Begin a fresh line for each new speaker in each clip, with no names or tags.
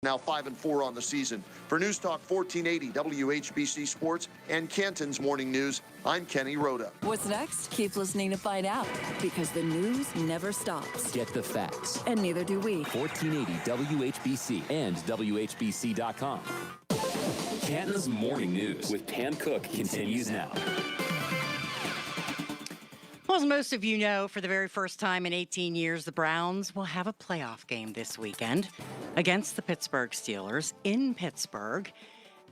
Now 5-4 on the season. For News Talk 1480 WHBC Sports and Canton's Morning News, I'm Kenny Rhoda.
What's next? Keep listening to find out, because the news never stops.
Get the facts.
And neither do we.
1480 WHBC and WHBC.com. Canton's Morning News with Pam Cook continues now.
Well, as most of you know, for the very first time in 18 years, the Browns will have a playoff game this weekend against the Pittsburgh Steelers in Pittsburgh.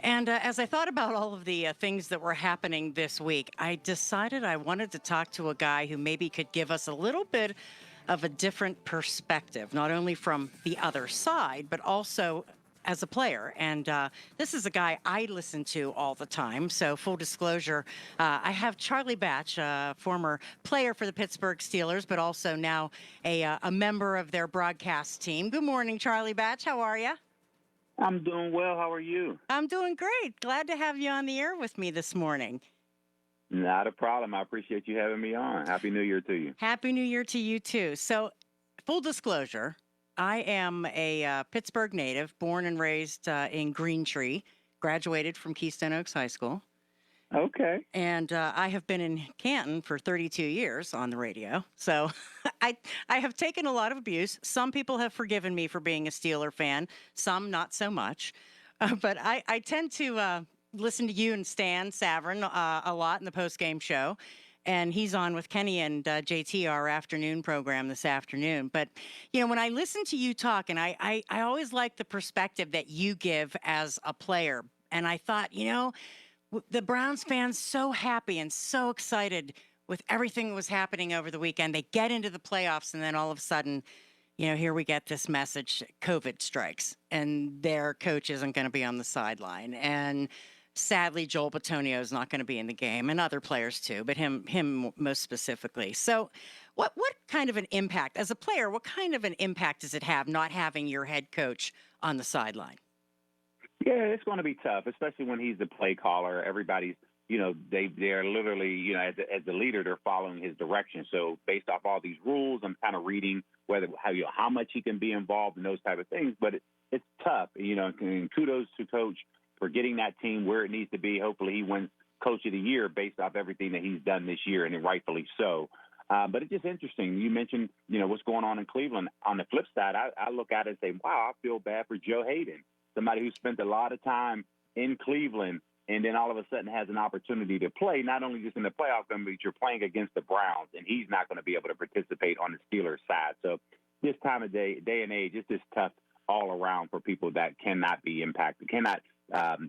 And as I thought about all of the things that were happening this week, I decided I wanted to talk to a guy who maybe could give us a little bit of a different perspective, not only from the other side, but also as a player. And this is a guy I listen to all the time. So full disclosure, I have Charlie Batch, former player for the Pittsburgh Steelers, but also now a member of their broadcast team. Good morning, Charlie Batch. How are you?
I'm doing well. How are you?
I'm doing great. Glad to have you on the air with me this morning.
Not a problem. I appreciate you having me on. Happy New Year to you.
Happy New Year to you, too. So full disclosure, I am a Pittsburgh native, born and raised in Green Tree, graduated from Keystone Oaks High School.
Okay.
And I have been in Canton for 32 years on the radio. So I have taken a lot of abuse. Some people have forgiven me for being a Steeler fan, some not so much. But I tend to listen to you and Stan Savran a lot in the postgame show. And he's on with Kenny and JT, our afternoon program this afternoon. But, you know, when I listen to you talk, and I always like the perspective that you give as a player. And I thought, you know, the Browns fans so happy and so excited with everything that was happening over the weekend. They get into the playoffs, and then all of a sudden, you know, here we get this message, COVID strikes, and their coach isn't going to be on the sideline. And sadly, Joel Bitonio is not going to be in the game, and other players too, but him most specifically. So what kind of an impact, as a player, what kind of an impact does it have not having your head coach on the sideline?
Yeah, it's going to be tough, especially when he's the play caller. Everybody's, you know, they're literally, you know, as the leader, they're following his direction. So based off all these rules, I'm kind of reading how much he can be involved in those type of things. But it's tough, you know, and kudos to Coach for getting that team where it needs to be. Hopefully he wins Coach of the Year based off everything that he's done this year, and rightfully so. But it's just interesting. You mentioned, you know, what's going on in Cleveland. On the flip side, I look at it and say, wow, I feel bad for Joe Hayden, somebody who spent a lot of time in Cleveland and then all of a sudden has an opportunity to play, not only just in the playoff game, but you're playing against the Browns, and he's not going to be able to participate on the Steelers side. So this time of day and age, it's just tough all around for people that cannot be impacted, cannot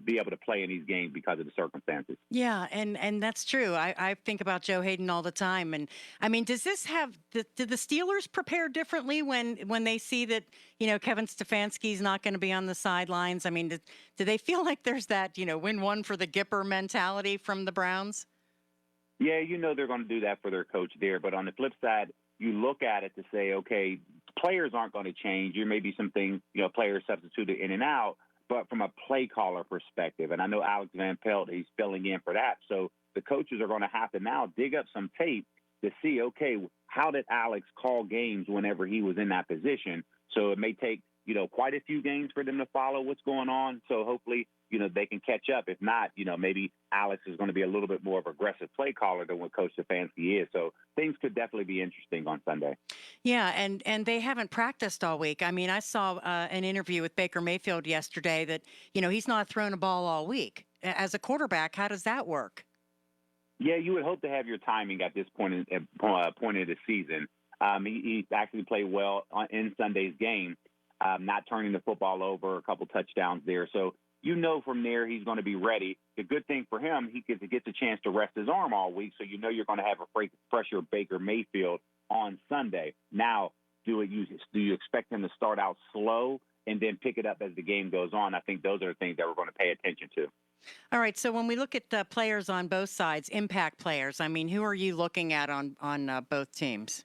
be able to play in these games because of the circumstances.
Yeah, and that's true. I think about Joe Hayden all the time. And, I mean, does this have – do the Steelers prepare differently when they see that, you know, Kevin Stefanski's not going to be on the sidelines? I mean, do they feel like there's that, you know, win one for the Gipper mentality from the Browns?
Yeah, you know they're going to do that for their coach there. But on the flip side, you look at it to say, okay, players aren't going to change. There may be some things, you know, players substituted in and out. But from a play caller perspective, and I know Alex Van Pelt, he's filling in for that. So the coaches are going to have to now dig up some tape to see, okay, how did Alex call games whenever he was in that position? So it may take, you know, quite a few games for them to follow what's going on. So hopefully, you know, they can catch up. If not, you know, maybe Alex is going to be a little bit more of an aggressive play caller than what Coach Stefanski is. So things could definitely be interesting on Sunday.
Yeah, and they haven't practiced all week. I mean, I saw an interview with Baker Mayfield yesterday that, you know, he's not thrown a ball all week. As a quarterback, how does that work?
Yeah, you would hope to have your timing at this point of the season. He actually played well in Sunday's game, not turning the football over, a couple touchdowns there. So you know from there he's going to be ready. The good thing for him, he gets a chance to rest his arm all week, so you know you're going to have a fresher Baker Mayfield on Sunday. Now, do you expect him to start out slow and then pick it up as the game goes on? I think those are the things that we're going to pay attention to.
All right, so when we look at players on both sides, impact players, I mean, who are you looking at on both teams?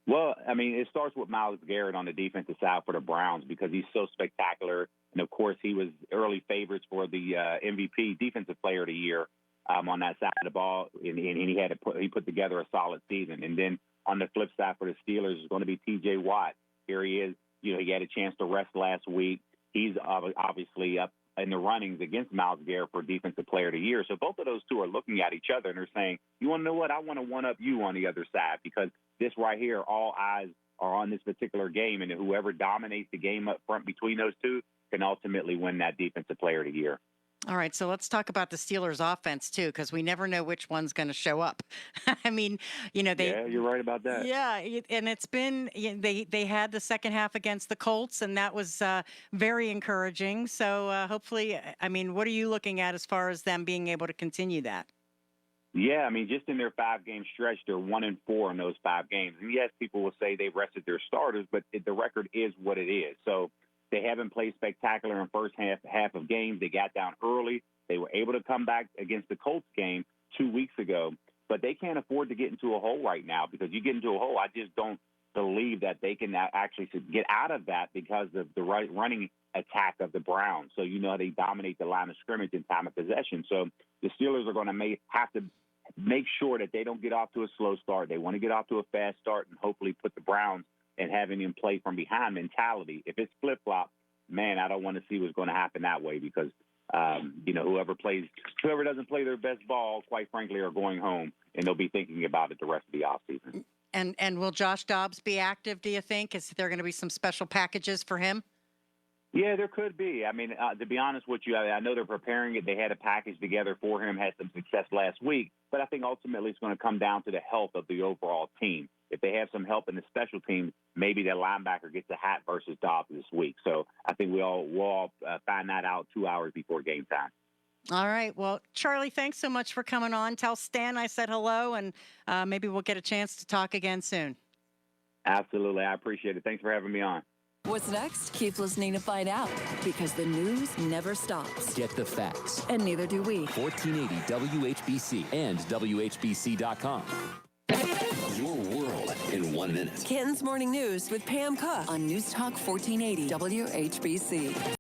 Well, I mean, it starts with Myles Garrett on the defensive side for the Browns because he's so spectacular. And, of course, he was early favorites for the MVP, Defensive Player of the Year, on that side of the ball. And he put together a solid season. And then on the flip side for the Steelers is going to be T.J. Watt. Here he is. You know, he had a chance to rest last week. he's obviously up in the runnings against Myles Garrett for Defensive Player of the Year. So both of those two are looking at each other and they're saying, you want to know what? I want to one-up you on the other side, because this right here, all eyes are on this particular game, and whoever dominates the game up front between those two can ultimately win that Defensive Player of the Year.
All right, so let's talk about the Steelers' offense too, because we never know which one's going to show up. I mean,
Yeah, you're right about that.
Yeah, and it's been they had the second half against the Colts, and that was very encouraging. So hopefully, I mean, what are you looking at as far as them being able to continue that?
Yeah, I mean, just in their 5-game stretch, they're 1-4 in those 5 games. And yes, people will say they've rested their starters, but the record is what it is. So they haven't played spectacular in first half of games. They got down early. They were able to come back against the Colts game 2 weeks ago, but they can't afford to get into a hole right now, because you get into a hole, I just don't believe that they can actually get out of that because of the running attack of the Browns. So they dominate the line of scrimmage in time of possession. So the Steelers are going to have to make sure that they don't get off to a slow start. They want to get off to a fast start and hopefully put the Browns and having him play from behind mentality. If it's flip-flop, man, I don't want to see what's going to happen that way, because whoever doesn't play their best ball, quite frankly, are going home, and they'll be thinking about it the rest of the offseason.
And will Josh Dobbs be active, do you think? Is there going to be some special packages for him?
Yeah, there could be. I mean, to be honest with you, I know they're preparing it. They had a package together for him, had some success last week. But I think ultimately it's going to come down to the health of the overall team. If they have some help in the special teams, maybe that linebacker gets a hat versus Dobbs this week. So I think we'll all find that out 2 hours before game time.
All right. Well, Charlie, thanks so much for coming on. Tell Stan I said hello, and maybe we'll get a chance to talk again soon.
Absolutely. I appreciate it. Thanks for having me on.
What's next? Keep listening to find out, because the news never stops.
Get the facts.
And neither do we.
1480 WHBC and WHBC.com. Your world in 1 minute.
Canton's Morning News with Pam Cook on News Talk 1480 WHBC.